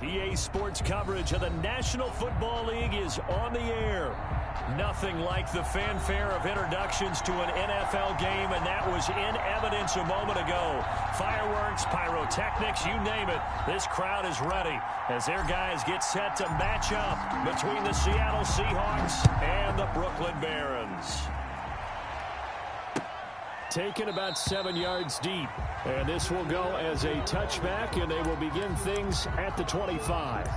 EA Sports coverage of the National Football League is on the air. Nothing like the fanfare of introductions to an NFL game, and that was in evidence a moment ago. Fireworks, pyrotechnics, you name it. This crowd is ready as their guys get set to match up between the Seattle Seahawks and the Brooklyn Barons. Taken about 7 yards deep. And this will go as a touchback, and they will begin things at the 25.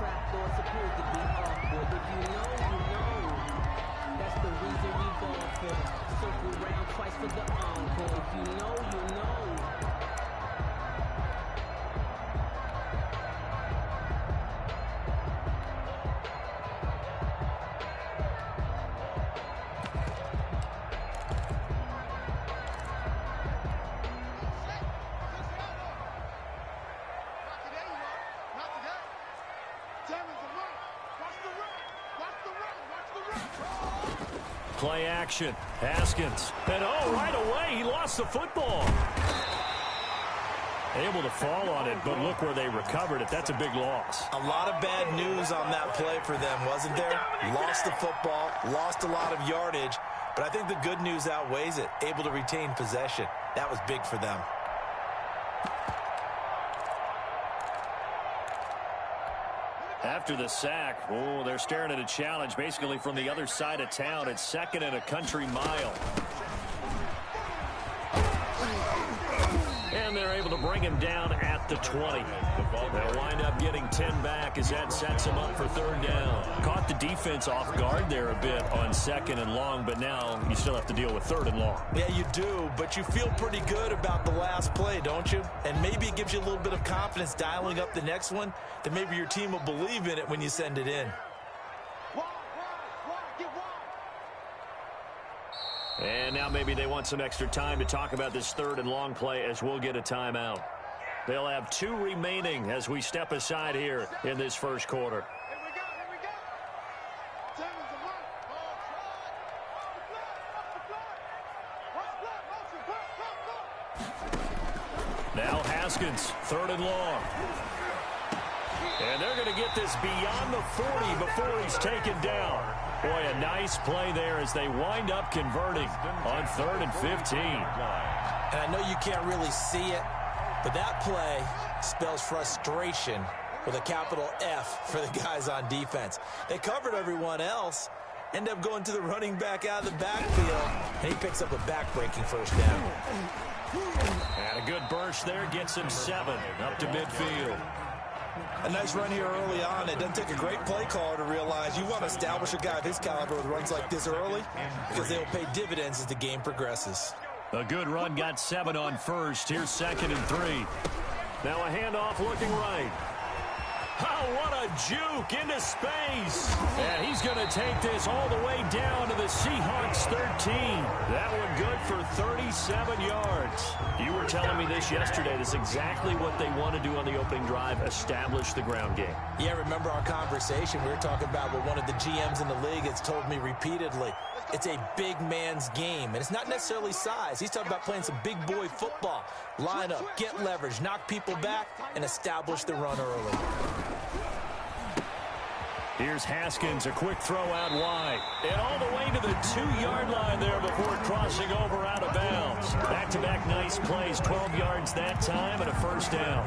Play action. Haskins. And right away, he lost the football. Able to fall on it, but look where they recovered it. That's a big loss. A lot of bad news on that play for them, wasn't there? Lost the football, lost a lot of yardage, but I think the good news outweighs it. Able to retain possession. That was big for them. After the sack, they're staring at a challenge basically from the other side of town. It's second and a country mile. And they're able to bring him down at the 20. They'll wind up getting 10 back as that sets him up for third down. Caught the defense off guard there a bit on second and long, but now you still have to deal with third and long. Yeah, you do, but you feel pretty good about the last play, don't you? And maybe it gives you a little bit of confidence dialing up the next one, that maybe your team will believe in it when you send it in. And now maybe they want some extra time to talk about this third and long play as we'll get a timeout. They'll have 2 remaining as we step aside here in this first quarter. Now Haskins, third and long. And they're going to get this beyond the 40 before he's taken down. Boy, a nice play there as they wind up converting on 3rd and 15. And I know you can't really see it, but that play spells frustration with a capital F for the guys on defense. They covered everyone else, end up going to the running back out of the backfield, and he picks up a back-breaking first down. And a good burst there gets him 7 up to midfield. A nice run here early on. It doesn't take a great play caller to realize you want to establish a guy of his caliber with runs like this early because they'll pay dividends as the game progresses. A good run got 7 on first. Here's 2nd and 3. Now a handoff looking right. Oh, what a juke into space. And he's going to take this all the way down to the Seahawks 13. That one good for 37 yards. You were telling me this yesterday. This is exactly what they want to do on the opening drive, establish the ground game. Yeah, remember our conversation. We were talking about what one of the GMs in the league has told me repeatedly. It's a big man's game, and it's not necessarily size. He's talking about playing some big boy football. Line up, get leverage, knock people back, and establish the run early. Here's Haskins, a quick throw out wide. And all the way to the 2-yard line there before crossing over out of bounds. Back-to-back nice plays, 12 yards that time and a first down.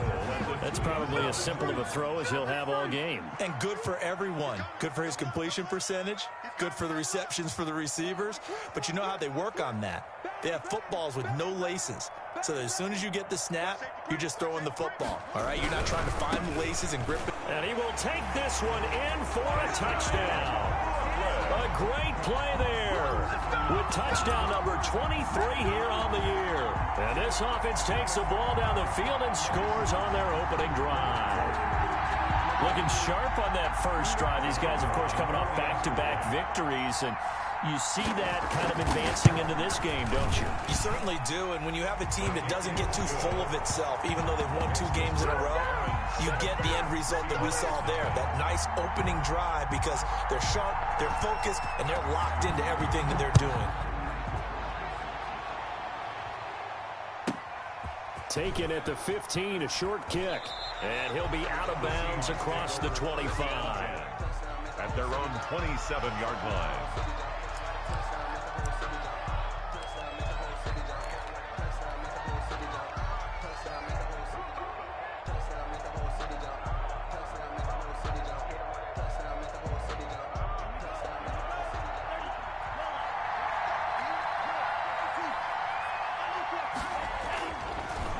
That's probably as simple of a throw as he'll have all game. And good for everyone. Good for his completion percentage. Good for the receptions for the receivers. But you know how they work on that. They have footballs with no laces. So that as soon as you get the snap, you're just throwing the football. All right, you're not trying to find the laces and grip it. And he will take this one in for a touchdown. A great play there with touchdown number 23 here on the year. And this offense takes the ball down the field and scores on their opening drive. Looking sharp on that first drive. These guys, of course, coming off back-to-back victories, and you see that kind of advancing into this game, don't you? You certainly do, and when you have a team that doesn't get too full of itself, even though they've won 2 games in a row, you get the end result that we saw there, that nice opening drive, because they're sharp, they're focused, and they're locked into everything that they're doing. taken at the 15, a short kick. And he'll be out of bounds across the 25. At their own 27-yard line.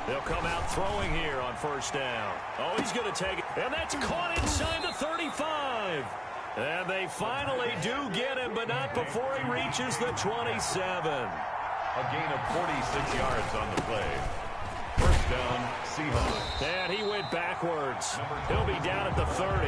They'll come out throwing here on first down. Oh, he's going to take it. And that's caught inside the 35. And they finally do get him, but not before he reaches the 27. A gain of 46 yards on the play. First down, Seahawks. And he went backwards. He'll be down at the 30.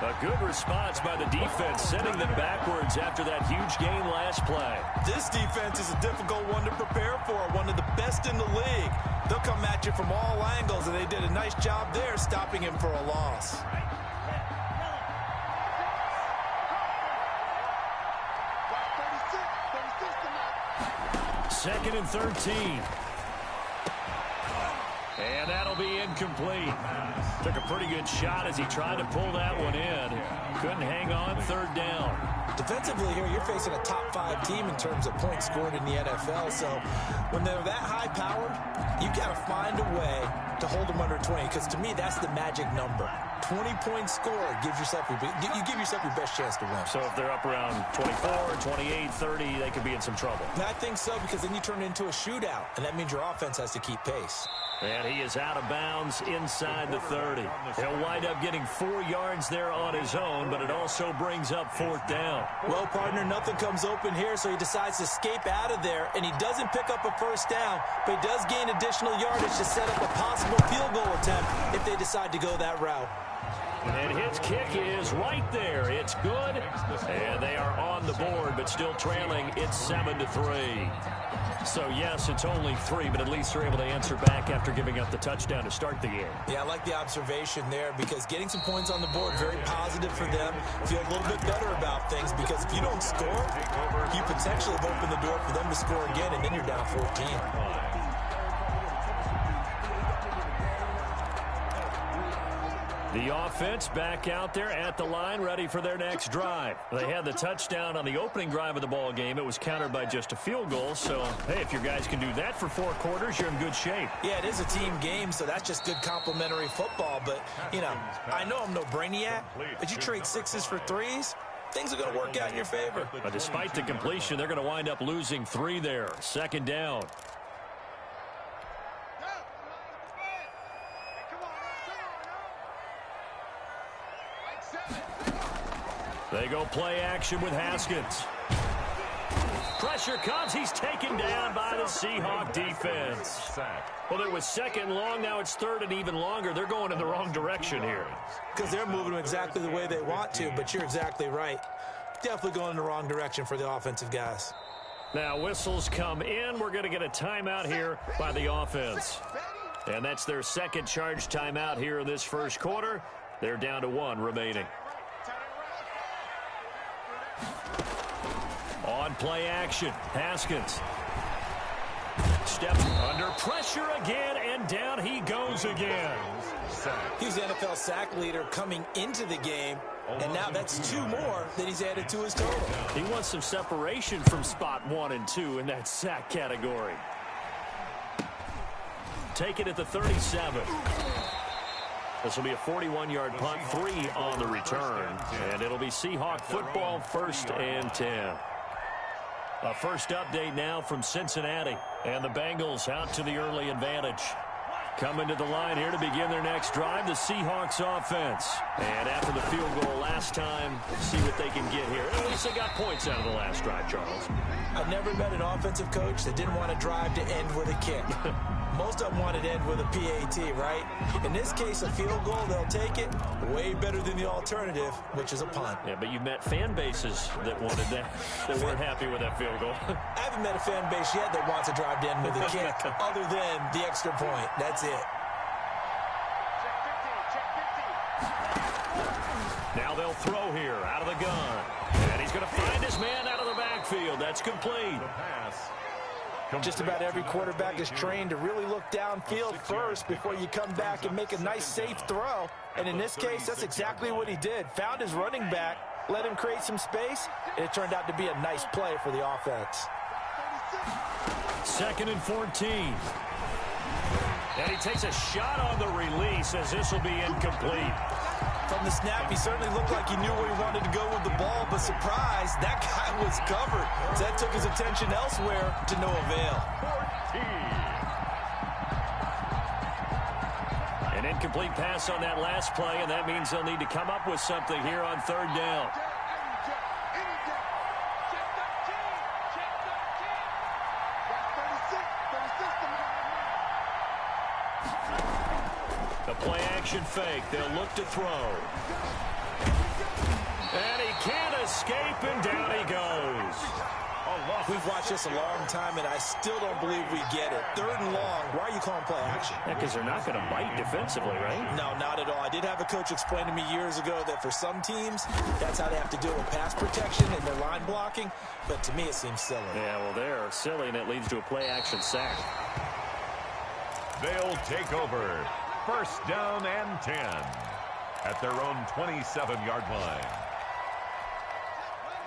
A good response by the defense, sending them backwards after that huge gain last play. This defense is a difficult one to prepare for, one of the best in the league. They'll come at you from all angles, and they did a nice job there stopping him for a loss. Second and 13. And that'll be incomplete. Took a pretty good shot as he tried to pull that one in. Couldn't hang on, third down. Defensively here, you're facing a top 5 team in terms of points scored in the NFL. So when they're that high powered, you got to find a way to hold them under 20. Because to me, that's the magic number. 20-point score gives yourself you give yourself your best chance to win. So if they're up around 24, 28, 30, they could be in some trouble. And I think so, because then you turn it into a shootout, and that means your offense has to keep pace. And he is out of bounds inside the 30. He'll wind up getting 4 yards there on his own, but it also brings up fourth down. Well, partner, nothing comes open here, so he decides to escape out of there, and he doesn't pick up a first down, but he does gain additional yardage to set up a possible field goal attempt if they decide to go that route. And his kick is right there. It's good, and they are on the board, but still trailing. It's 7-3. So, yes, it's only 3, but at least they're able to answer back after giving up the touchdown to start the game. Yeah, I like the observation there, because getting some points on the board, very positive for them. Feel a little bit better about things, because if you don't score, you potentially have opened the door for them to score again, and then you're down 14. The offense back out there at the line, ready for their next drive. They had the touchdown on the opening drive of the ball game. It was countered by just a field goal. So, hey, if your guys can do that for 4 quarters, you're in good shape. Yeah, it is a team game, so that's just good complimentary football. But, you know, I know I'm no brainiac, but you trade 6s for 3s, things are going to work out in your favor. But despite the completion, they're going to wind up losing 3 there. Second down. They go play action with Haskins. Pressure comes. He's taken down by the Seahawk defense. Well, it was second long. Now it's third and even longer. They're going in the wrong direction here. Because they're moving exactly the way they want to, but you're exactly right. Definitely going in the wrong direction for the offensive guys. Now whistles come in. We're going to get a timeout here by the offense. And that's their second charge timeout here in this first quarter. They're down to 1 remaining. On play action, Haskins. Steps under pressure again, and down he goes again. He's the NFL sack leader coming into the game, and now that's 2 more that he's added to his total. He wants some separation from spot 1 and 2 in that sack category. Take it at the 37. This will be a 41-yard punt, 3 on the return, and it'll be Seahawk football, 1st and 10. A first update now from Cincinnati, and the Bengals out to the early advantage. Coming to the line here to begin their next drive, the Seahawks offense. And after the field goal last time, see what they can get here. At least they got points out of the last drive, Charles. I've never met an offensive coach that didn't want to drive to end with a kick. Most of them wanted to end with a PAT, right? In this case, a field goal, they'll take it. Way better than the alternative, which is a punt. Yeah, but you've met fan bases that wanted that, that weren't happy with that field goal. I haven't met a fan base yet that wants to drive to end with a kick, other than the extra point. That's it. Now they'll throw here out of the gun. And he's going to find his man out of the backfield. That's complete. Just about every quarterback is trained to really look downfield first before you come back and make a nice, safe throw. And in this case, that's exactly what he did. Found his running back, let him create some space, and it turned out to be a nice play for the offense. 2nd and 14. And he takes a shot on the release as this will be incomplete. From the snap, he certainly looked like he knew where he wanted to go with the ball, but surprise, that guy was covered. So that took his attention elsewhere to no avail. An incomplete pass on that last play, and that means they'll need to come up with something here on 3rd down. The play-action fake. They'll look to throw. And he can't escape, and down he goes. We've watched this a long time, and I still don't believe we get it. 3rd and long. Why are you calling play action? Because they're not going to bite defensively, right? No, not at all. I did have a coach explain to me years ago that for some teams, that's how they have to deal with pass protection and their line blocking. But to me, it seems silly. Yeah, well, they're silly, and it leads to a play-action sack. They'll take over. 1st down and 10 at their own 27-yard line.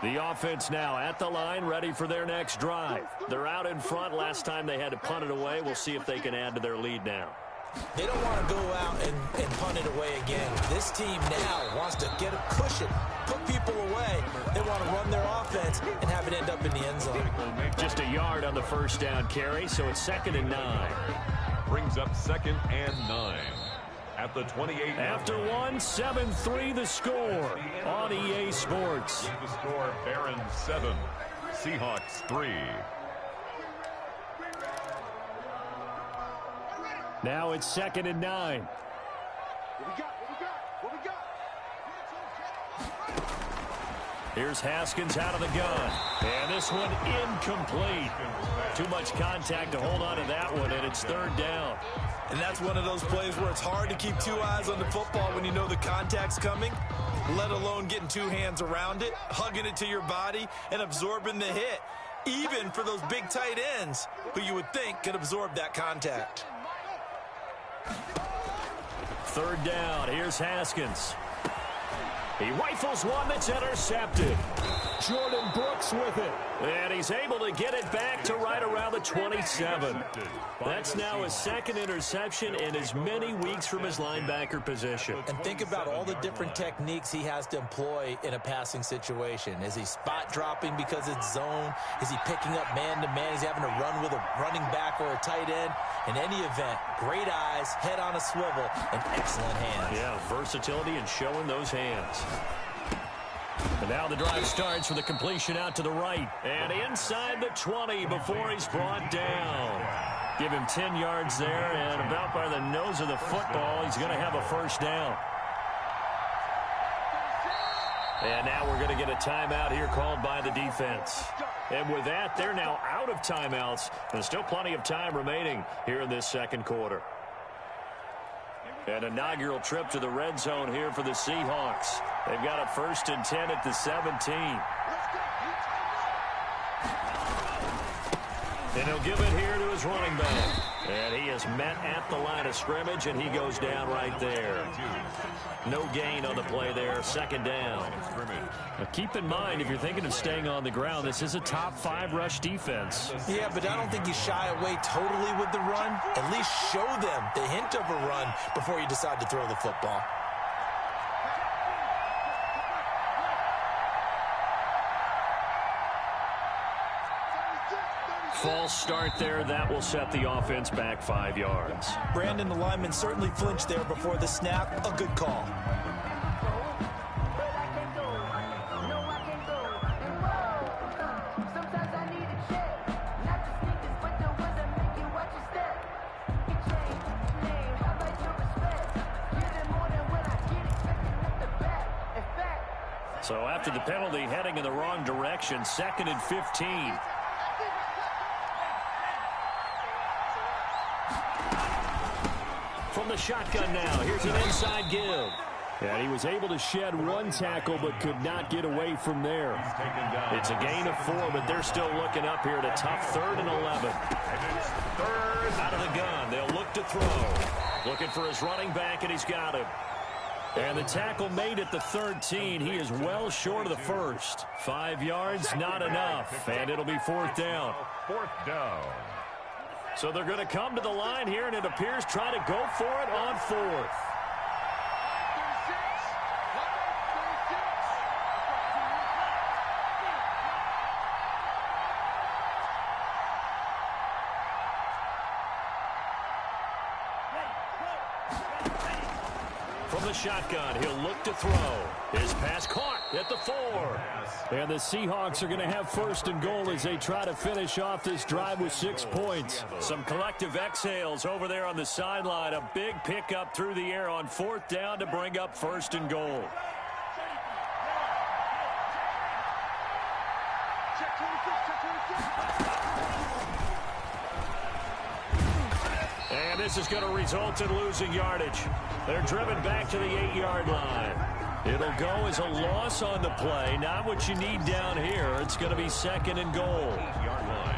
The offense now at the line, ready for their next drive. They're out in front. Last time they had to punt it away. We'll see if they can add to their lead now. They don't want to go out and punt it away again. This team now wants to get a cushion, put people away. They want to run their offense and have it end up in the end zone. Just a yard on the 1st down carry, so it's 2nd and 9. Brings up 2nd and 9 at the 28. After 1, 7-3 the score on EA Sports. With the score, Barons 7, Seahawks 3. Now it's 2nd and 9. Here's Haskins out of the gun. And this one incomplete. Too much contact to hold on to that one, and it's 3rd down. And that's one of those plays where it's hard to keep 2 eyes on the football when you know the contact's coming, let alone getting 2 hands around it, hugging it to your body, and absorbing the hit, even for those big tight ends who you would think could absorb that contact. 3rd down. Here's Haskins. He rifles one that's intercepted. Jordan Brooks with it. And he's able to get it back to right around the 27. That's now his 2nd interception in as many weeks from his linebacker position. And think about all the different techniques he has to employ in a passing situation. Is he spot dropping because it's zone? Is he picking up man-to-man? Is he having to run with a running back or a tight end? In any event, great eyes, head on a swivel, and excellent hands. Yeah, versatility and showing those hands. And now the drive starts with a completion out to the right. And inside the 20 before he's brought down. Give him 10 yards there, and about by the nose of the football, he's going to have a 1st down. And now we're going to get a timeout here called by the defense. And with that, they're now out of timeouts. There's still plenty of time remaining here in this 2nd quarter. An inaugural trip to the red zone here for the Seahawks. They've got a 1st and 10 at the 17. And he'll give it here to his running back. And he is met at the line of scrimmage, and he goes down right there. No gain on the play there, 2nd down. Now keep in mind, if you're thinking of staying on the ground, this is a top 5 rush defense. Yeah, but I don't think you shy away totally with the run. At least show them the hint of a run before you decide to throw the football. False start there. That will set the offense back 5 yards. Brandon, the lineman, certainly flinched there before the snap. A good call. So after the penalty, heading in the wrong direction, 2nd and 15. From the shotgun now, here's an inside give. And he was able to shed one tackle but could not get away from there. It's a gain of 4, but they're still looking up here at a tough 3rd and 11. And it's 3rd. Out of the gun. They'll look to throw. Looking for his running back, and he's got him. And the tackle made at the 13. He is well short of the first. 5 yards, not enough. And it'll be 4th down. 4th down. So they're going to come to the line here, and it appears try to go for it on 4th. From the shotgun, he'll look to throw. His pass caught at the 4. And the Seahawks are going to have 1st and goal as they try to finish off this drive with 6 points. Some collective exhales over there on the sideline. A big pickup through the air on 4th down to bring up 1st and goal. And this is going to result in losing yardage. They're driven back to the 8-yard line. It'll go as a loss on the play. Not what you need down here. It's going to be 2nd and goal. 8-yard line.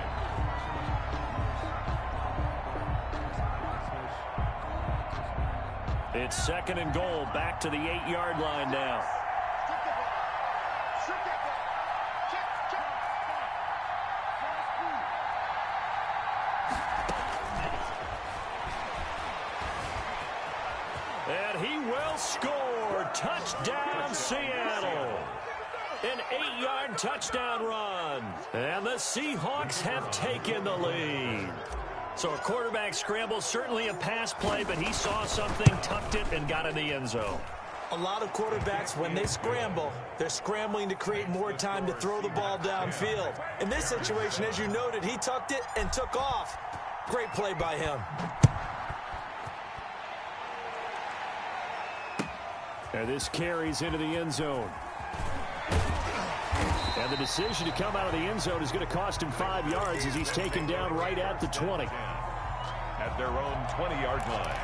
It's 2nd and goal. Back to the 8-yard line now. And he will score. Touchdown, Seattle. An 8-yard touchdown run. And the Seahawks have taken the lead. So a quarterback scramble, certainly a pass play, but he saw something, tucked it, and got in the end zone. A lot of quarterbacks, when they scramble, they're scrambling to create more time to throw the ball downfield. In this situation, as you noted, he tucked it and took off. Great play by him. And this carries into the end zone. And the decision to come out of the end zone is going to cost him 5 yards as he's taken down right at the 20. At their own 20-yard line.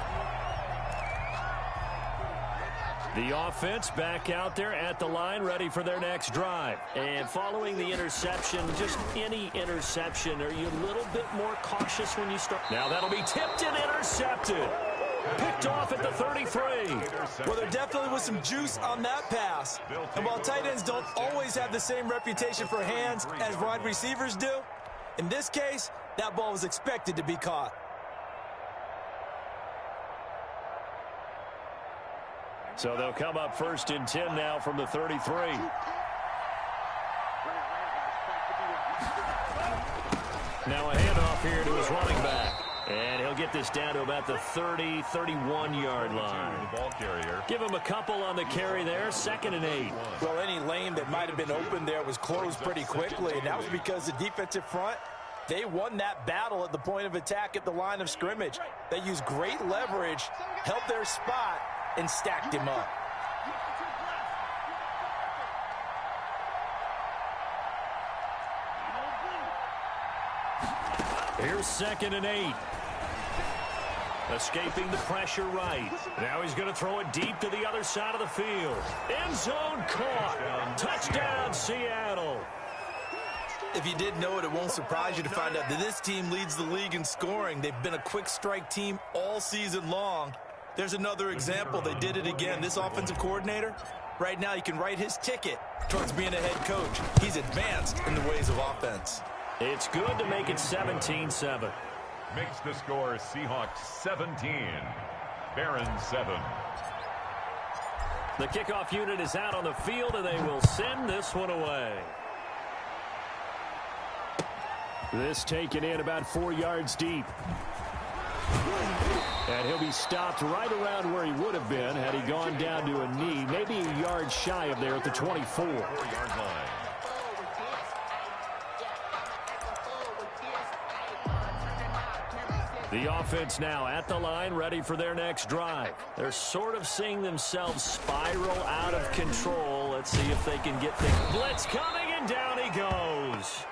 The offense back out there at the line, ready for their next drive. And following the interception, just any interception, are you a little bit more cautious when you start? Now that'll be tipped and intercepted. Picked off at the 33. Well, there definitely was some juice on that pass. And while tight ends don't always have the same reputation for hands as wide receivers do, in this case, that ball was expected to be caught. So they'll come up 1st and 10 now from the 33. Now a handoff here to his running back. And he'll get this down to about the 30, 31-yard line. The ball carrier. Give him a couple on the carry there, 2nd and 8. Well, any lane that might have been open there was closed pretty quickly, and that was because the defensive front, they won that battle at the point of attack at the line of scrimmage. They used great leverage, held their spot, and stacked him up. Here's 2nd and 8. Escaping the pressure right. Now he's going to throw it deep to the other side of the field. End zone caught. Touchdown, Seattle. If you didn't know it, it won't surprise you to find out that this team leads the league in scoring. They've been a quick strike team all season long. There's another example. They did it again. This offensive coordinator, right now, you can write his ticket towards being a head coach. He's advanced in the ways of offense. It's good to make it 17-7. Makes the score Seahawks 17. Barons 7. The kickoff unit is out on the field, and they will send this one away. This taken in about 4 yards deep. And he'll be stopped right around where he would have been had he gone down to a knee, maybe a yard shy of there at the 24. 4-yard line. The offense now at the line, ready for their next drive. They're sort of seeing themselves spiral out of control. Let's see if they can get things. Blitz coming, and down he goes.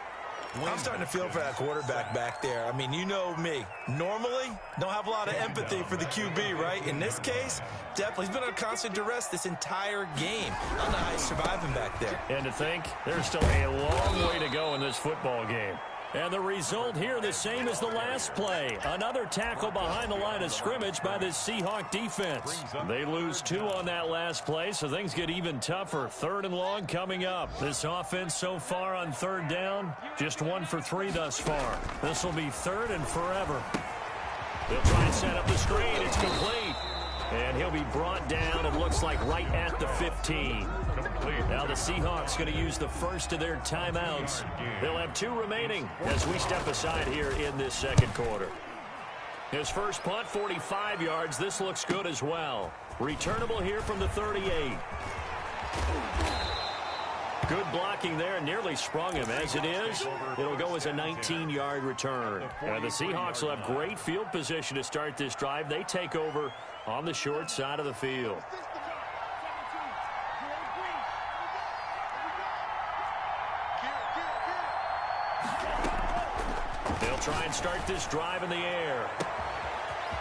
I'm starting to feel for that quarterback back there. I mean, you know me. Normally, don't have a lot of empathy for the QB, right? In this case, definitely. He's been on constant duress this entire game. I don't know how he's surviving back there. And to think, there's still a long way to go in this football game. And the result here, the same as the last play. Another tackle behind the line of scrimmage by this Seahawk defense. They lose 2 on that last play, so things get even tougher. 3rd and long coming up. This offense so far on 3rd down, just 1 for 3 thus far. This will be 3rd and forever. They'll try and set up the screen. It's complete. And he'll be brought down, it looks like, right at the 15. Now the Seahawks going to use the first of their timeouts. They'll have 2 remaining as we step aside here in this second quarter. His first punt, 45 yards. This looks good as well. Returnable here from the 38. Good blocking there, nearly sprung him. As it is, it'll go as a 19-yard return. And the Seahawks will have great field position to start this drive. They take over on the short side of the field. They'll try and start this drive in the air.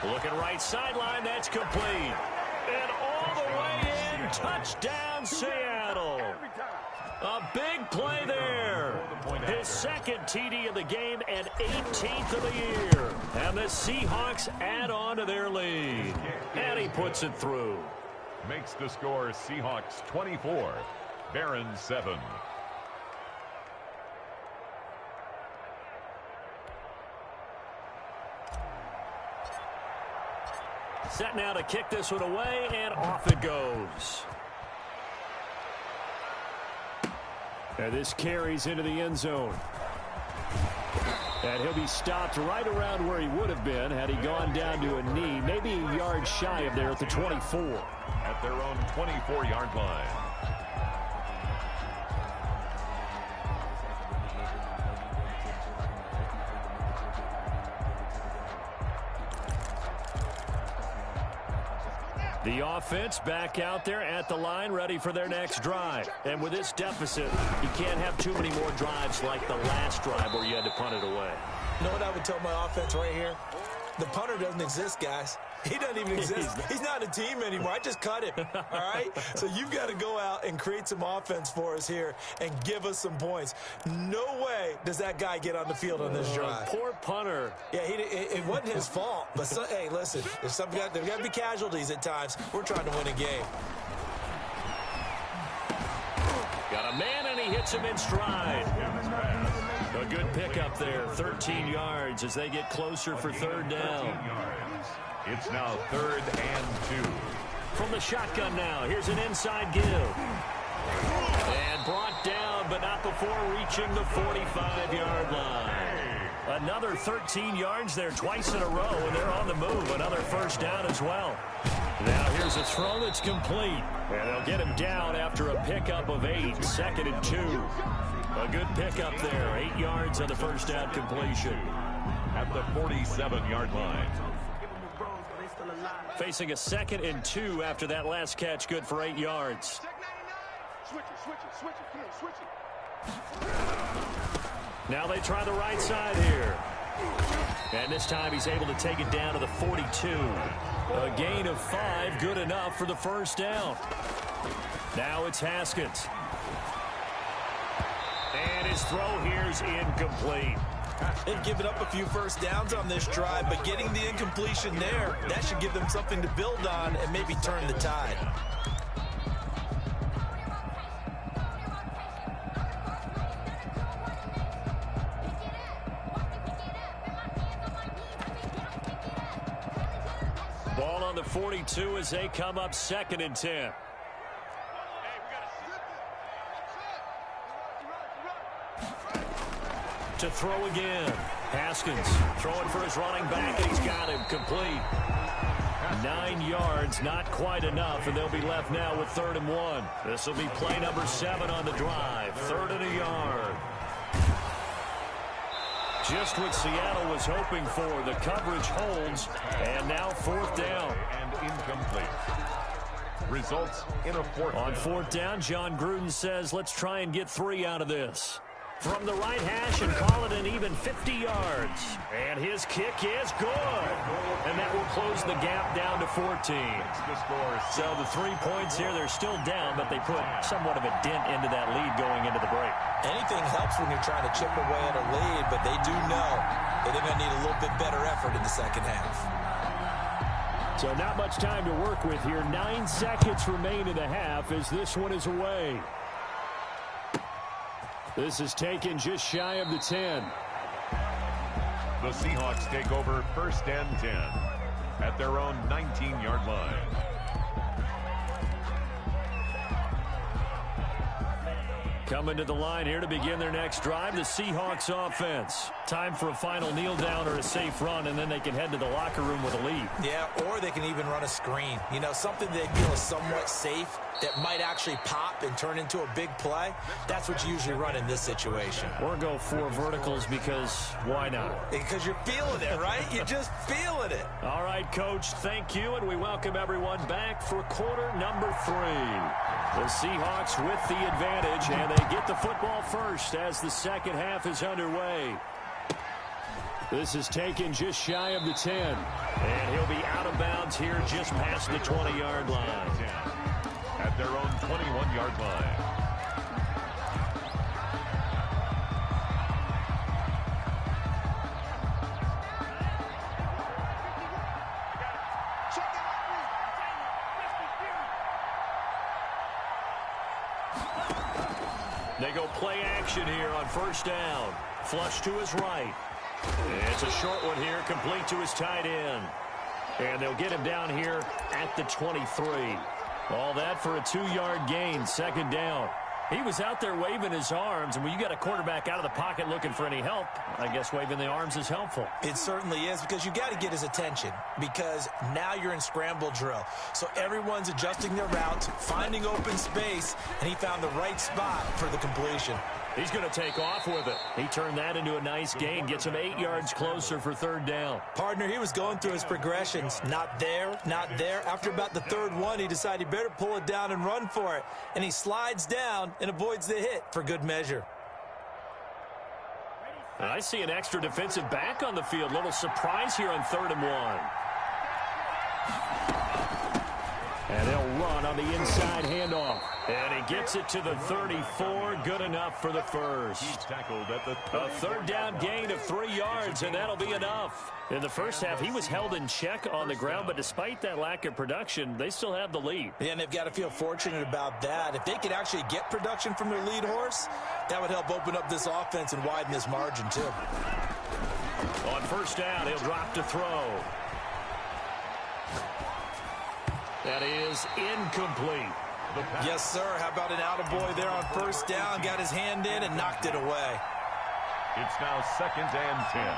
Looking right sideline, that's complete. And all the way in, touchdown Seattle. A big play there. His second TD of the game and 18th of the year. And the Seahawks add on to their lead. And he puts it through. Makes the score Seahawks 24, Barons 7. Set now to kick this one away, and off it goes. And this carries into the end zone. And he'll be stopped right around where he would have been had he gone down to a knee, maybe a yard shy of there at the 24. At their own 24-yard line. The offense back out there at the line, ready for their next drive. And with this deficit, you can't have too many more drives like the last drive where you had to punt it away. You know what I would tell my offense right here? The punter doesn't exist, guys. He doesn't even exist. He's not a team anymore. I just cut him, all right? So you've got to go out and create some offense for us here and give us some points. No way does that guy get on the field on this drive. Poor punter. Yeah, it wasn't his fault. But, hey, listen, there's got to be casualties at times. We're trying to win a game. Got a man, and he hits him in stride. A good pickup there, 13 yards as they get closer for 3rd down. It's now 3rd and 2. From the shotgun now, here's an inside give. And brought down, but not before reaching the 45-yard line. Another 13 yards there twice in a row, and they're on the move. Another first down as well. Now here's a throw that's complete. And they'll get him down after a pickup of 8, 2nd and 2. A good pickup there, 8 yards on the first down completion. At the 47-yard line. Facing a 2nd and 2 after that last catch, good for 8 yards. Now they try the right side here. And this time he's able to take it down to the 42. A gain of 5, good enough for the first down. Now it's Haskins. And his throw here's incomplete. They've given up a few first downs on this drive, but getting the incompletion there, that should give them something to build on and maybe turn the tide. Ball on the 42 as they come up 2nd and 10. To throw again. Haskins throwing for his running back, and he's got him complete. 9 yards, not quite enough, and they'll be left now with 3rd and 1. This will be play number 7 on the drive. 3rd and a yard. Just what Seattle was hoping for. The coverage holds, and now 4th down. And incomplete. Results in a 4th down. On 4th down, John Gruden says, let's try and get 3 out of this. from the right hash and call it an even 50 yards. And his kick is good. And that will close the gap down to 14. So the 3 points here, they're still down, but they put somewhat of a dent into that lead going into the break. Anything helps when you're trying to chip away at a lead, but they do know that they're going to need a little bit better effort in the second half. So not much time to work with here. 9 seconds remain in the half as this one is away. This is taken just shy of the 10. The Seahawks take over first and 10 at their own 19-yard line. Coming to the line here to begin their next drive, the Seahawks offense. Time for a final kneel down or a safe run, and then they can head to the locker room with a lead. Yeah, or they can even run a screen. You know, something they feel is somewhat safe that might actually pop and turn into a big play. That's what you usually run in this situation. Or go 4 verticals because why not? Because you're feeling it, right? You're just feeling it. All right, Coach, thank you, and we welcome everyone back for quarter number 3. The Seahawks with the advantage, and they get the football first as the second half is underway. This is taken just shy of the 10. And he'll be out of bounds here just past the 20-yard line. At their own 21-yard line. They go play action here on first down. Flush to his right. It's a short one here, complete to his tight end. And they'll get him down here at the 23. All that for a 2-yard gain, second down. He was out there waving his arms, and when you got a quarterback out of the pocket looking for any help, I guess waving the arms is helpful. It certainly is, because you got to get his attention, because now you're in scramble drill. So everyone's adjusting their routes, finding open space, and he found the right spot for the completion. He's going to take off with it. He turned that into a nice gain, gets him 8 yards closer for third down. Partner, he was going through his progressions. Not there, not there. After about the third one, he decided he better pull it down and run for it. And he slides down and avoids the hit for good measure. I see an extra defensive back on the field. Little surprise here on 3rd and 1. And they'll run on the inside handoff. And he gets it to the 34. Good enough for the first. He's tackled at the A third down gain of 3 yards, and that'll be enough. In the first half, he was held in check on the ground, but despite that lack of production, they still have the lead. Yeah, and they've got to feel fortunate about that. If they could actually get production from their lead horse, that would help open up this offense and widen this margin, too. On first down, he'll drop to throw. That is incomplete. Yes, sir. How about an attaboy there on first down? Got his hand in and knocked it away. It's now 2nd and 10.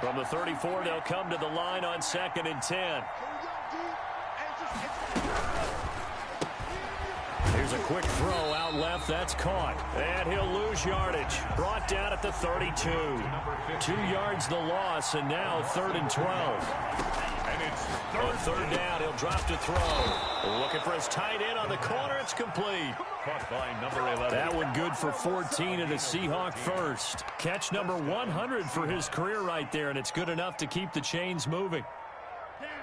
From the 34, they'll come to the line on 2nd and 10. Here's a quick throw out left. That's caught. And he'll lose yardage. Brought down at the 32. 2 yards the loss, and now 3rd and 12. And it's On third down, he'll drop to throw. Looking for his tight end on the corner. It's complete. caught by number 11. That one good for 14 and a Seahawk first. Catch number 100 for his career right there, and it's good enough to keep the chains moving.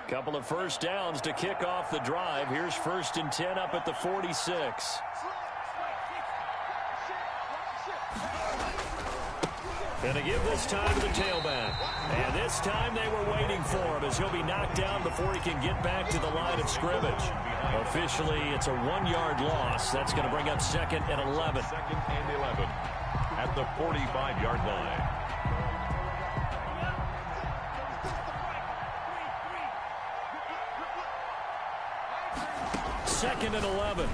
Couple of first downs to kick off the drive. Here's 1st and 10 up at the 46. And to give this time to the tailback. And this time they were waiting for him as he'll be knocked down before he can get back to the line of scrimmage. Officially, it's a 1-yard loss. That's going to bring up 2nd and 11. 2nd and 11 at the 45-yard line. Second and 11.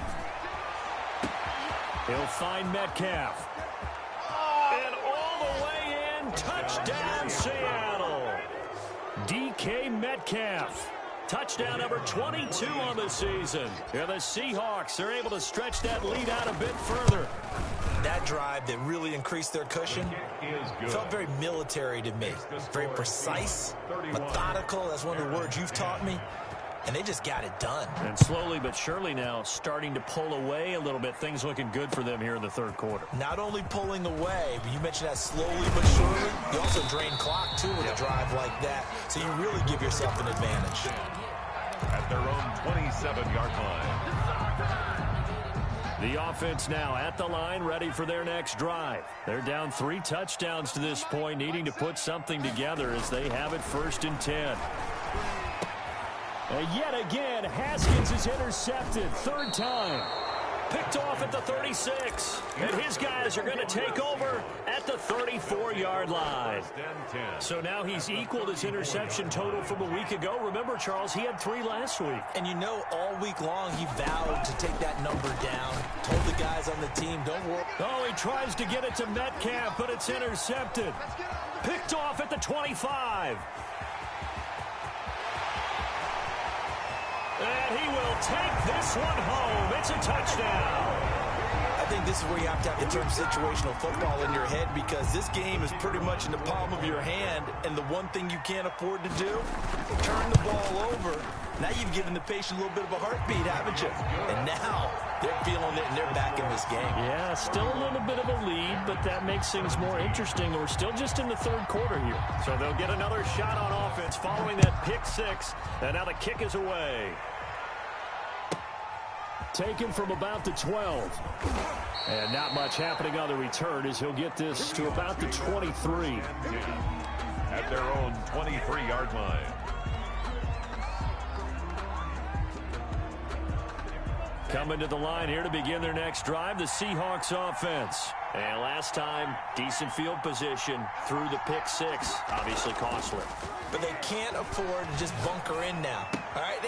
He'll find Metcalf. And all the way in, touchdown Seattle. DK Metcalf. Touchdown number 22 on the season. And the Seahawks are able to stretch that lead out a bit further. That drive that really increased their cushion felt very military to me. Very precise, methodical. That's one of the words you've taught me. and they just got it done. And slowly but surely now starting to pull away a little bit. Things looking good for them here in the third quarter. Not only pulling away, but you mentioned that slowly but surely. You also drain clock, too, with a drive like that. So you really give yourself an advantage. At their own 27-yard line. The offense now at the line, ready for their next drive. They're down 3 touchdowns to this point, needing to put something together as they have it 1st and 10. And yet again, Haskins is intercepted. 3rd time. Picked off at the 36. And his guys are going to take over at the 34-yard line. So now he's equaled his interception total from a week ago. Remember, Charles, he had 3 last week. And you know, all week long he vowed to take that number down. Told the guys on the team, don't worry. Oh, he tries to get it to Metcalf, but it's intercepted. Picked off at the 25. And he will take this one home. It's a touchdown. I think this is where you have to have the term situational football in your head, because this game is pretty much in the palm of your hand, and the one thing you can't afford to do, turn the ball over. Now you've given the patient a little bit of a heartbeat, haven't you? And now they're feeling it, and they're back in this game. Yeah, still a little bit of a lead, but that makes things more interesting. We're still just in the 3rd quarter here. So they'll get another shot on offense following that pick 6, and now the kick is away. Taken from about the 12. And not much happening on the return as he'll get this to about the 23. At their own 23-yard line. Coming to the line here to begin their next drive, the Seahawks offense. And last time, decent field position through the pick 6. Obviously costly. But they can't afford to just bunker in now. All right,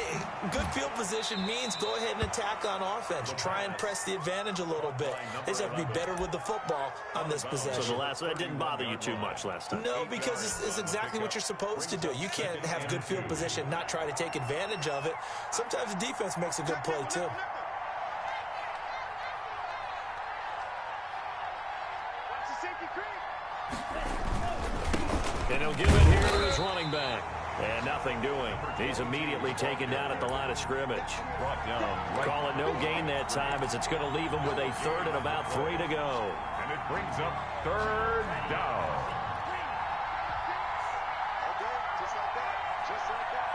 good field position means go ahead and attack on offense. Try and press the advantage a little bit. They just have to be better with the football on this possession. So that didn't bother you too much last time? No, because it's exactly what you're supposed to do. You can't have good field position, not try to take advantage of it. Sometimes the defense makes a good play, too. And he'll give it here to his running back. And nothing doing. He's immediately taken down at the line of scrimmage. Brought down. Call it no gain that time, as it's going to leave him with a 3rd and about 3 to go. And it brings up 3rd down. Just like that. Just like that.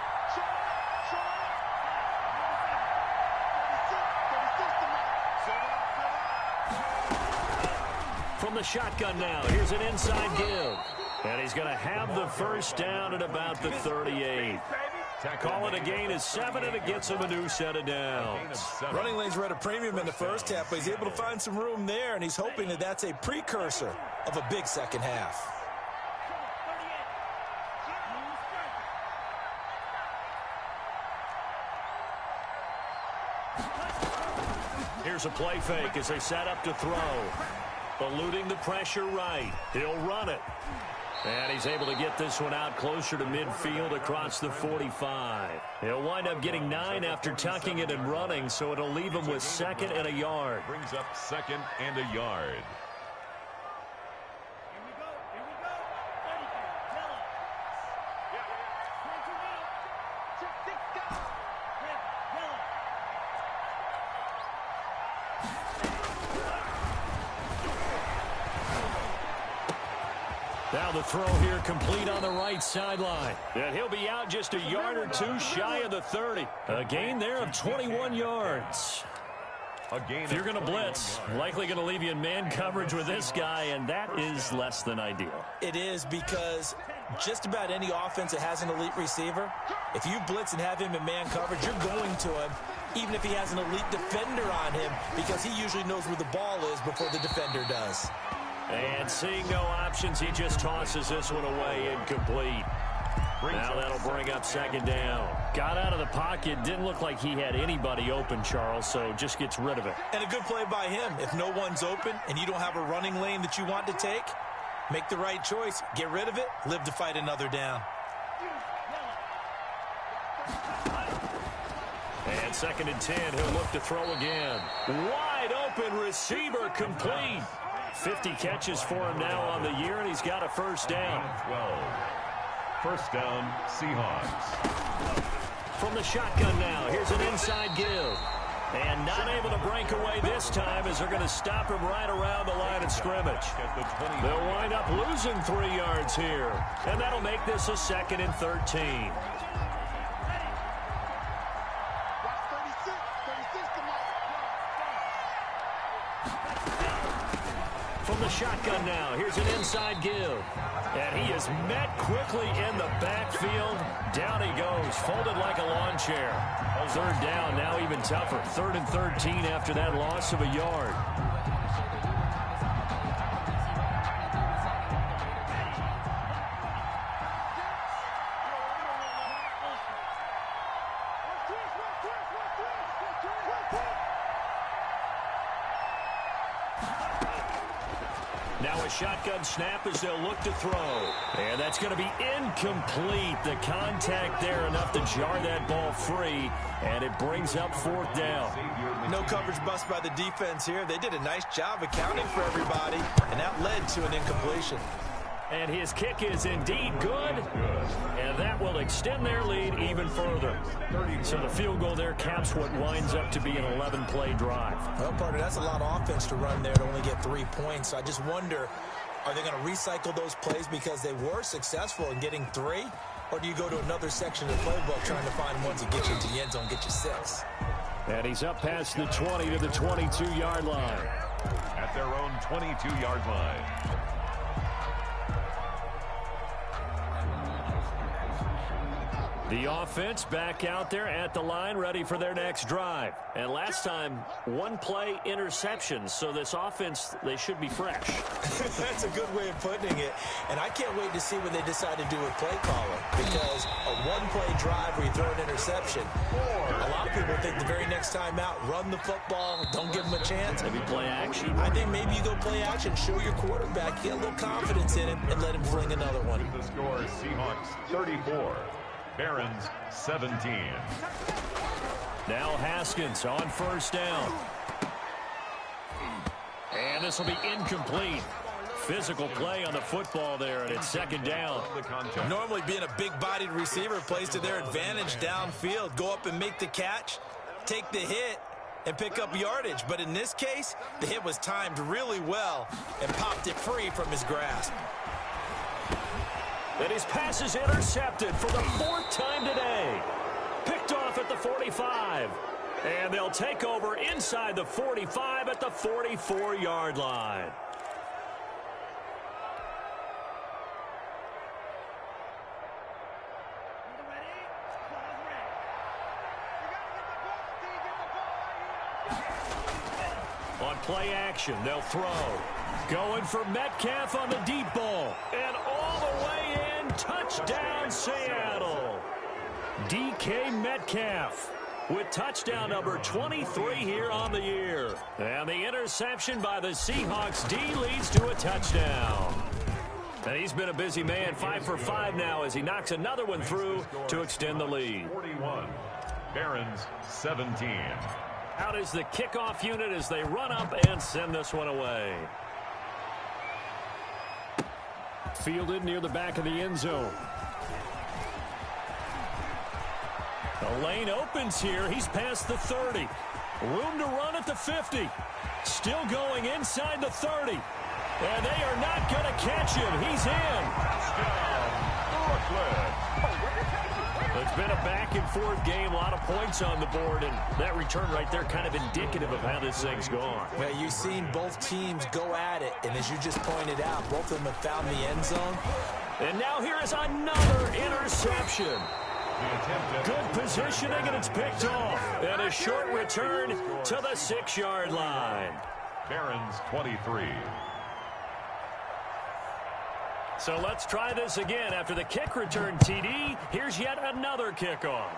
From the shotgun now, here's an inside give. And he's going to have the 1st down at about the 38. Call it a gain of 7, and it gets him a new set of downs. Running lanes were at a premium in the 1st half, but he's able to find some room there, and he's hoping that that's a precursor of a big 2nd half. Here's a play fake as they set up to throw. Eluding the pressure right. He'll run it. And he's able to get this one out closer to midfield across the 45. He'll wind up getting 9 after tucking it and running, so it'll leave him with 2nd and a yard. Brings up 2nd and a yard. Now the throw here complete on the right sideline. And he'll be out just a yard or 2 shy of the 30. A gain there of 21 yards. If you're going to blitz, likely going to leave you in man coverage with this guy, and that is less than ideal. It is, because just about any offense that has an elite receiver, if you blitz and have him in man coverage, you're going to him, even if he has an elite defender on him, because he usually knows where the ball is before the defender does. And seeing no options, he just tosses this one away, incomplete. Now that'll bring up 2nd down. Got out of the pocket, didn't look like he had anybody open, Charles, so just gets rid of it. And a good play by him. If no one's open and you don't have a running lane that you want to take, make the right choice. Get rid of it, live to fight another down. And 2nd and 10, he'll look to throw again. Wide open receiver, complete. 50 catches for him now on the year, and he's got a 1st down. 12. 1st down, Seahawks. From the shotgun now, here's an inside give. And not able to break away this time as they're going to stop him right around the line of scrimmage. They'll wind up losing 3 yards here. And that'll make this a 2nd and 13. From the shotgun now, here's an inside give. And he is met quickly in the backfield. Down he goes, folded like a lawn chair. 3rd down, now even tougher. 3rd and 13 after that loss of a yard. Now a shotgun snap as they'll look to throw. And that's going to be incomplete. The contact there enough to jar that ball free. And it brings up 4th down. No coverage bust by the defense here. They did a nice job accounting for everybody. And that led to an incompletion. And his kick is indeed good. And that will extend their lead even further. So the field goal there caps what winds up to be an 11-play drive. Well, partner, that's a lot of offense to run there to only get 3 points. So I just wonder, are they going to recycle those plays because they were successful in getting 3? Or do you go to another section of the playbook trying to find ones that get you into the end zone, get you 6? And he's up past the 20 to the 22-yard line. At their own 22-yard line. The offense back out there at the line, ready for their next drive. And last time, 1-play interception. So this offense, they should be fresh. That's a good way of putting it. And I can't wait to see what they decide to do with play calling. Because a 1-play drive where you throw an interception, a lot of people think the very next time out, run the football, don't give them a chance. Maybe play action. I think maybe you go play action, show your quarterback, get a little confidence in him, and let him fling another one. The score, Seahawks 34. Barons 17. Now Haskins on 1st down. And this will be incomplete. Physical play on the football there, and it's 2nd down. Normally being a big-bodied receiver plays to their advantage downfield. Go up and make the catch, take the hit, and pick up yardage. But in this case, the hit was timed really well and popped it free from his grasp. And his pass is intercepted for the 4th time today. Picked off at the 45. And they'll take over inside the 45 at the 44-yard line. On play action, they'll throw. Going for Metcalf on the deep ball. And all the way in, touchdown Seattle. DK Metcalf with touchdown number 23 here on the year. And the interception by the Seahawks D leads to a touchdown. And he's been a busy man, 5 for 5 now as he knocks another one through to extend the lead. 41. Barons 17. Out is the kickoff unit as they run up and send this one away. Fielded near the back of the end zone. The lane opens here. He's past the 30. Room to run at the 50. Still going inside the 30. And they are not going to catch him. He's in. It's been a back-and-forth game. A lot of points on the board. And that return right there kind of indicative of how this thing's gone. Well, you've seen both teams go at it. And as you just pointed out, both of them have found the end zone. And now here is another interception. Good positioning, and it's picked off. And a short return to the 6-yard line. Barons 23. So let's try this again. After the kick return TD, here's yet another kickoff.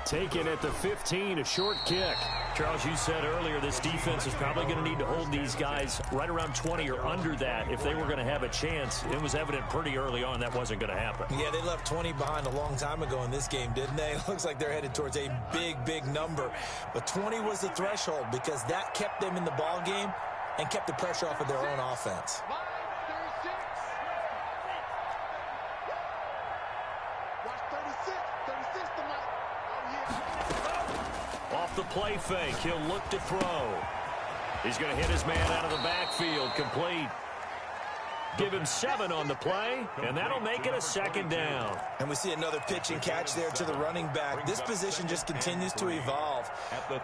Taken at the 15, a short kick. Charles, you said earlier this defense is probably going to need to hold these guys right around 20 or under that if they were going to have a chance. It was evident pretty early on that wasn't going to happen. Yeah, they left 20 behind a long time ago in this game, didn't they? It looks like they're headed towards a big number. But 20 was the threshold because that kept them in the ball game and kept the pressure off of their own offense. Watch 36. Off the play fake, he'll look to throw. He's going to hit his man out of the backfield, complete. Give him 7 on the play, and that'll make it a 2nd down. And we see another pitch and catch there to the running back. This position just continues to evolve.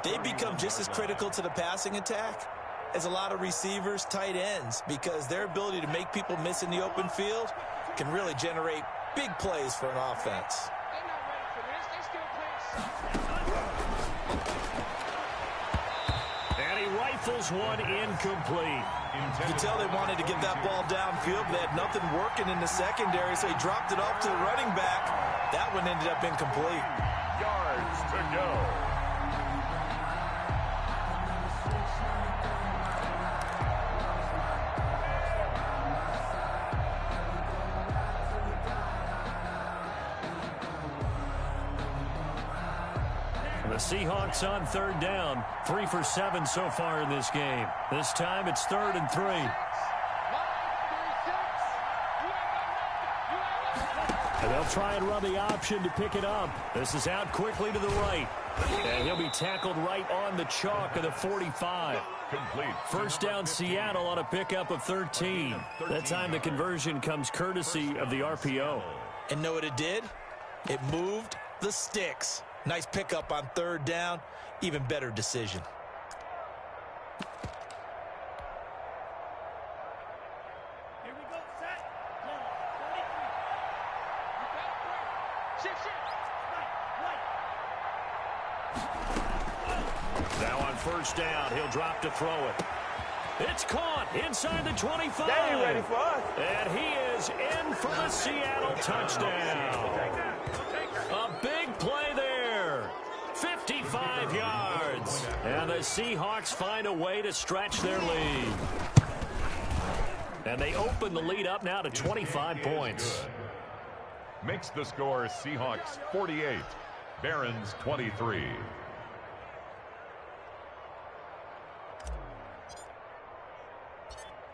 They become just as critical to the passing attack as a lot of receivers, tight ends, because their ability to make people miss in the open field can really generate big plays for an offense. And he rifles one incomplete. You can tell they wanted to get that ball downfield, but they had nothing working in the secondary, so he dropped it off to the running back. That one ended up incomplete. Yards to go. The Seahawks on 3rd down. 3 for 7 so far in this game. This time it's 3rd and 3. And they'll try and run the option to pick it up. This is out quickly to the right. And he'll be tackled right on the chalk of the 45. Complete. First down Seattle on a pickup of 13. That time the conversion comes courtesy of the RPO. And know what it did? It moved the sticks. Nice pickup on 3rd down. Even better decision. Here we go, set. Now on 1st down, he'll drop to throw it. It's caught inside the 25. They ain't ready for us. And he is in for the Seattle touchdown. A big play there. 55 yards. And the Seahawks find a way to stretch their lead. And they open the lead up now to 25 points. Makes the score Seahawks 48, Barons 23.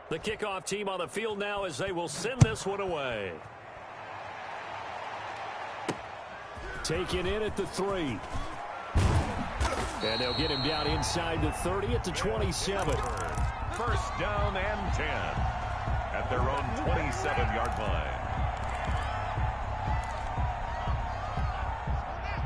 The kickoff team on the field now as they will send this one away. Taken in at the 3. And they'll get him down inside the 30 at the 27. First down and 10 at their own 27-yard line.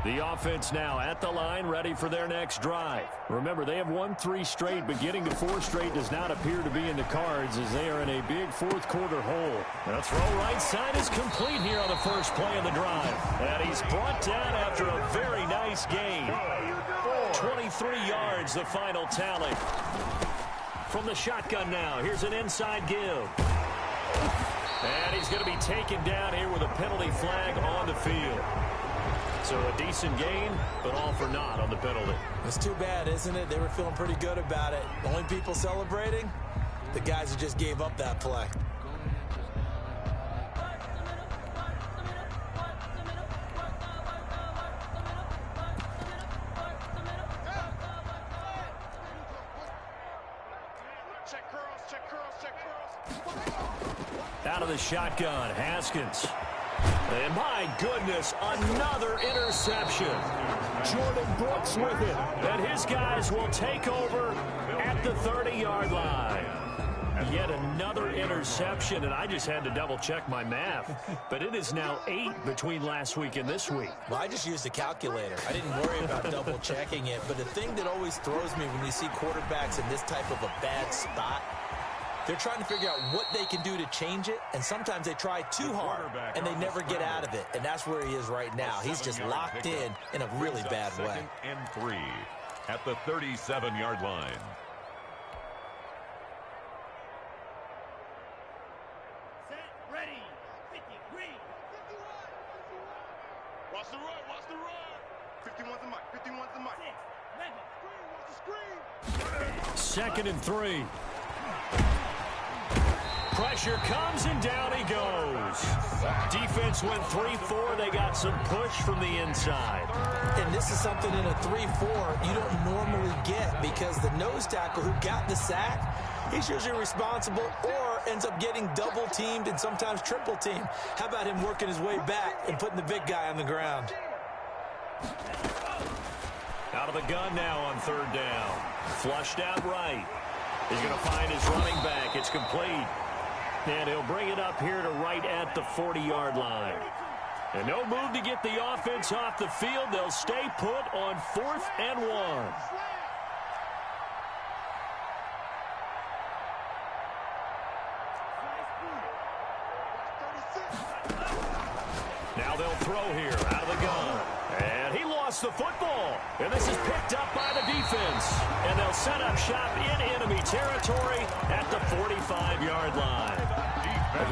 The offense now at the line, ready for their next drive. Remember, they have won 3 straight, but getting to 4 straight does not appear to be in the cards as they are in a big 4th quarter hole. The throw right side is complete here on the first play of the drive. And he's brought down after a very nice gain. 23 yards, the final tally. From the shotgun now, here's an inside give. And he's going to be taken down here with a penalty flag on the field. So a decent gain, but all for naught on the penalty. It's too bad, isn't it? They were feeling pretty good about it. The only people celebrating, the guys who just gave up that play. Check curls, check curls, check curls. Out of the shotgun, Haskins. And my goodness, another interception. Jordan Brooks with it. And his guys will take over at the 30-yard line. Yet another interception, and I just had to double-check my math. But it is now 8 between last week and this week. Well, I just used a calculator. I didn't worry about double-checking it. But the thing that always throws me when you see quarterbacks in this type of a bad spot, they're trying to figure out what they can do to change it, and sometimes they try too hard, and they never get out of it. And that's where he is right now. He's just locked in a really bad way. 2nd and 3 at the 37-yard line. Set, ready, 53. Watch the run, watch the run. 51's the mic, 51's the mic. 6, ready. Watch the screen. 2nd and 3. Pressure comes, and down he goes. Defense went 3-4. They got some push from the inside. And this is something in a 3-4 you don't normally get because the nose tackle who got the sack, he's usually responsible or ends up getting double-teamed and sometimes triple-teamed. How about him working his way back and putting the big guy on the ground? Out Out of the gun now on third down. Flushed out right. He's going to find his running back. It's complete. And he'll bring it up here to right at the 40-yard line. And no move to get the offense off the field. They'll stay put on 4th and 1. Now they'll throw here out of the gun. And he lost the football. And this is picked up by the defense. And they'll set up shop in enemy territory at the 45-yard line.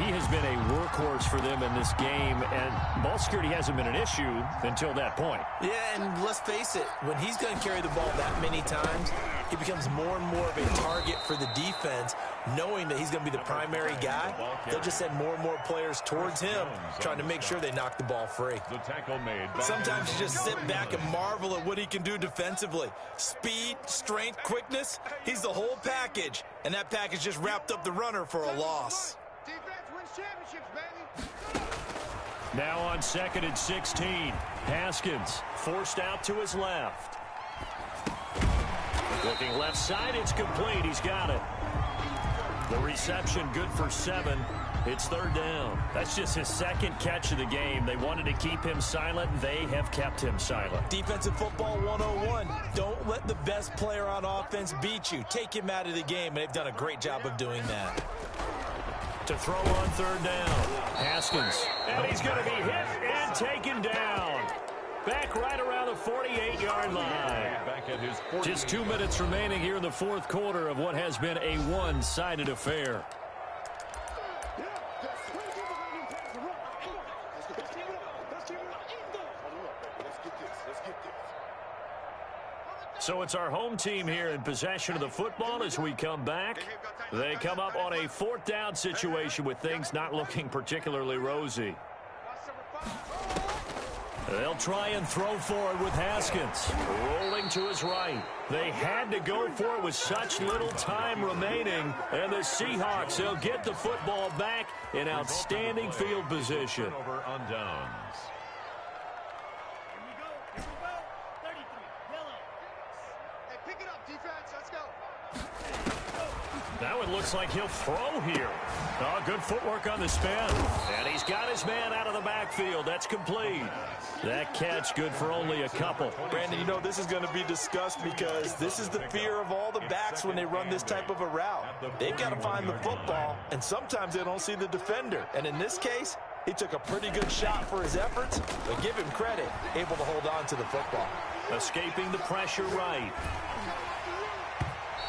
He has been a workhorse for them in this game, and ball security hasn't been an issue until that point. Yeah, and let's face it, when he's going to carry the ball that many times, he becomes more and more of a target for the defense, knowing that he's going to be the primary guy. They'll just send more and more players towards him, trying to make sure they knock the ball free. The tackle made. Sometimes you just sit back and marvel at what he can do defensively. Speed, strength, quickness, he's the whole package, and that package just wrapped up the runner for a loss. Defense wins championships, baby. Now on 2nd and 16. Haskins forced out to his left. Looking left side, it's complete. He's got it. The reception good for 7. It's 3rd down. That's just his 2nd catch of the game. They wanted to keep him silent. They have kept him silent. Defensive football 101. Don't let the best player on offense beat you. Take him out of the game, and they've done a great job of doing that. To throw on 3rd down. Haskins. And he's going to be hit and taken down. Back right around the 48-yard line. Just 2 minutes remaining here in the 4th quarter of what has been a one-sided affair. So it's our home team here in possession of the football as we come back. They come up on a 4th down situation with things not looking particularly rosy. They'll try and throw forward with Haskins. Rolling to his right. They had to go for it with such little time remaining. And the Seahawks, they'll get the football back in outstanding field position. Over on downs. Here we go. 33, yellow. Hey, pick it up, defense. Let's go. Now it looks like he'll throw here. Oh, good footwork on the spin. And he's got his man out of the backfield. That's complete. That catch good for only a couple. Brandon, you know this is going to be discussed because this is the fear of all the backs when they run this type of a route. They've got to find the football, and sometimes they don't see the defender. And in this case, he took a pretty good shot for his efforts, but give him credit, able to hold on to the football. Escaping the pressure right.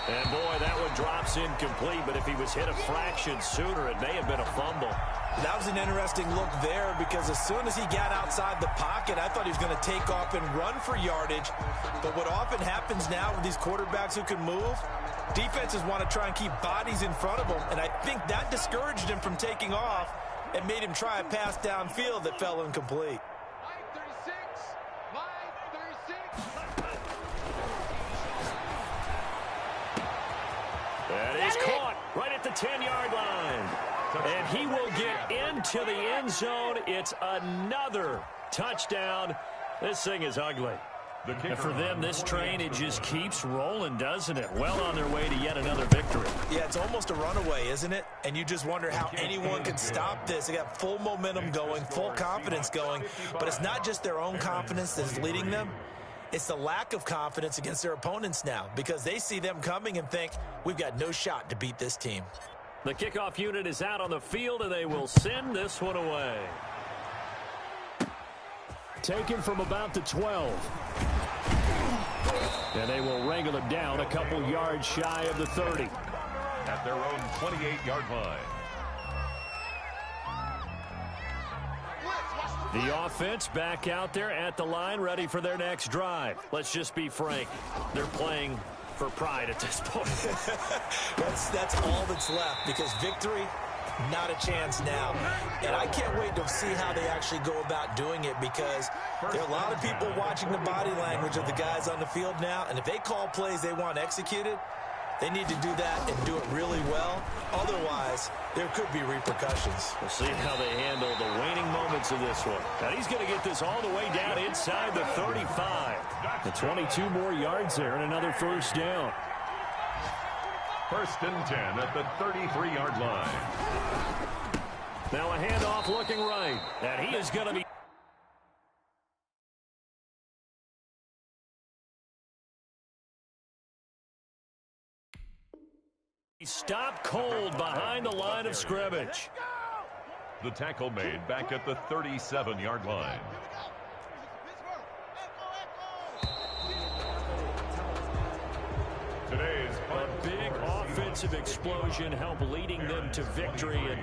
And, boy, that one drops incomplete, but if he was hit a fraction sooner, it may have been a fumble. That was an interesting look there because as soon as he got outside the pocket, I thought he was going to take off and run for yardage. But what often happens now with these quarterbacks who can move, defenses want to try and keep bodies in front of them, and I think that discouraged him from taking off and made him try a pass downfield that fell incomplete. That is caught right at the 10-yard line. And he will get into the end zone. It's another touchdown. This thing is ugly. And for them, this train, it just keeps rolling, doesn't it? Well on their way to yet another victory. Yeah, it's almost a runaway, isn't it? And you just wonder how anyone could stop this. They got full momentum going, full confidence going. But it's not just their own confidence that's leading them. It's the lack of confidence against their opponents now because they see them coming and think, we've got no shot to beat this team. The kickoff unit is out on the field, and they will send this one away. Taken from about the 12. And they will wrangle it down a couple yards shy of the 30. At their own 28-yard line. The offense back out there at the line, ready for their next drive. Let's just be frank. They're playing for pride at this point. That's all that's left because victory, not a chance now. And I can't wait to see how they actually go about doing it because there are a lot of people watching the body language of the guys on the field now. And if they call plays they want executed, they need to do that and do it really well. Otherwise, there could be repercussions. We'll see how they handle the waning moments of this one. And he's going to get this all the way down inside the 35. The 22 more yards there and another first down. 1st and 10 at the 33-yard line. Now a handoff looking right. And he is going to be... stopped cold behind the line of scrimmage. The tackle made back at the 37-yard line. Today's a big offensive explosion helped leading them to victory. And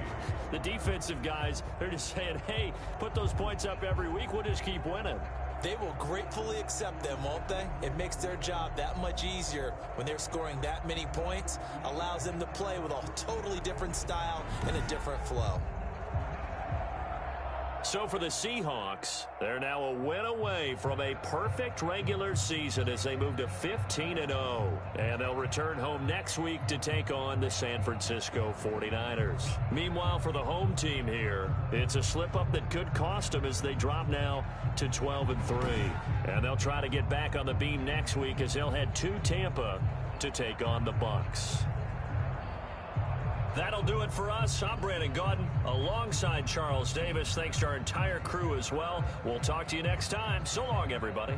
the defensive guys, they're just saying, hey, put those points up every week. We'll just keep winning. They will gratefully accept them, won't they? It makes their job that much easier when they're scoring that many points. Allows them to play with a totally different style and a different flow. So for the Seahawks, they're now a win away from a perfect regular season as they move to 15-0. And they'll return home next week to take on the San Francisco 49ers. Meanwhile, for the home team here, it's a slip-up that could cost them as they drop now to 12-3. And they'll try to get back on the beam next week as they'll head to Tampa to take on the Bucs. That'll do it for us. I'm Brandon Gaudin alongside Charles Davis. Thanks to our entire crew as well. We'll talk to you next time. So long, everybody.